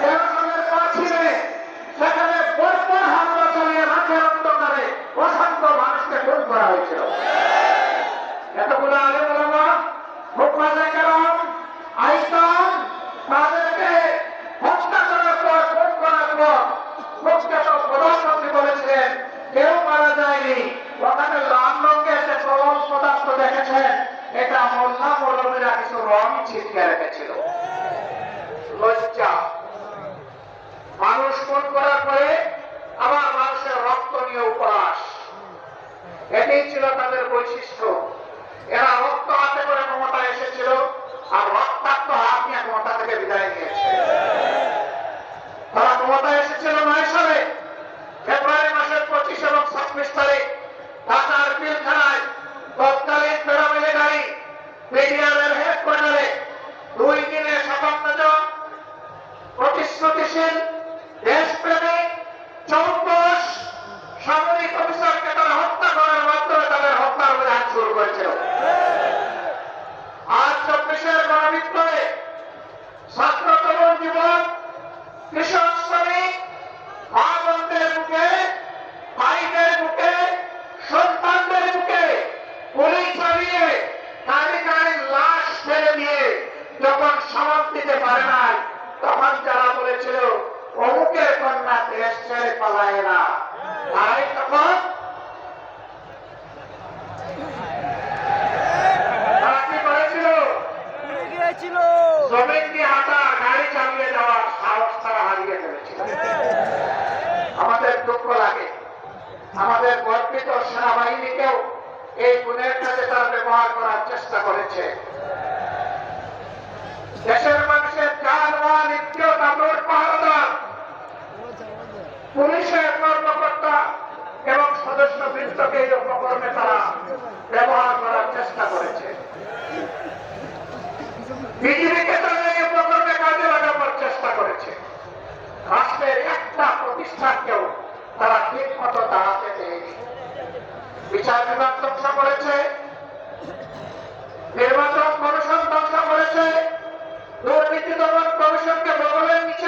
টেলিফোনের পাঁচিলে সেখানে পরপর হামলা চালিয়ে রাতের অন্ধকারে অসংখ্য মানুষকে খুন করা হয়েছিল। এতগুলো আলেম ওলামা, হুকমায়ে কেরাম, আইসান তাদেরকে হত্যা করার পর, খুন করার পর মুখ্যত প্রধানমন্ত্রী বলেছিলেন কেউ মারা যায়নি। ওখানে লাল রঙের যে তরল পদার্থ দেখেছেন এটা মোল্লা মৌলবীরা কিছু রং ছিটিয়ে রেখেছিল। লজ্জা! মানুষ খুন করার পরে আবার মানুষের রক্ত নিয়ে উপহাস, এটাই ছিল তাদের বৈশিষ্ট্য। এরা রক্ত হাতে করে ক্ষমতা এসেছিল আর রক্তাক্ত হাত নিয়ে ক্ষমতা থেকে বিদায় নিয়েছে। তারা ক্ষমতা এসেছিল 9 সালে ফেব্রুয়ারি মাসের 25 এবং 26 তারিখ ঢাকার পিলখানায় তৎকালীন প্যারামিলিটারি বিডিআরের হেডকোয়ার্টারে 2 দিনে 57 জন প্রতিশ্রুতিশীল দেশপ্রেমিক 14 সামরিক অফিসারকে তারা হত্যা করার মাধ্যমে তাদের হত্যার অভিযান শুরু করেছিল। আজ 24-এর গণবিপ্লবে ছাত্র, তরুণ, যুবক, কৃষক, শ্রমিক, মা বোনদের বুকে, ভাইদের বুকে, সন্তানদের বুকে গুলি চালিয়ে তালিকায় লাশ ফেলে দিয়ে যখন সামাল দিতে পারে নাই, তখন যারা বলেছিল অমুকের কন্যা দেশ ছেড়ে পালায় না, তারাই তখন তারা কি করেছিল? জমিন দিয়ে হাঁটা, গাড়ি চালিয়ে যাওয়ার সাহস তারা হারিয়ে ফেলেছিল। আমাদের দুঃখ লাগে, আমাদের গর্বিত সেনাবাহিনীকেও এই গুণের কাজে তারা ব্যবহার করার চেষ্টা করেছে। দেশের মানুষের জান-মাল, ইজ্জত, আবরুর পাহারাদার পুলিশের কর্মকর্তা এবং সদস্যবৃন্দকে এই উপকরণে তারা ব্যবহার করার চেষ্টা করেছে। বিজেপিকে তারা এই উপকরণে কাজে লাগাবার চেষ্টা করেছে। রাষ্ট্রের একটা প্রতিষ্ঠানকেও তারা ঠিক মতো দাঁড়াতে দেয়নি। বিচার বিভাগ ধ্বংস করেছে, নির্বাচন কমিশন ধ্বংস করেছে, দুর্নীতি দমন কমিশনকে বগলের নিচে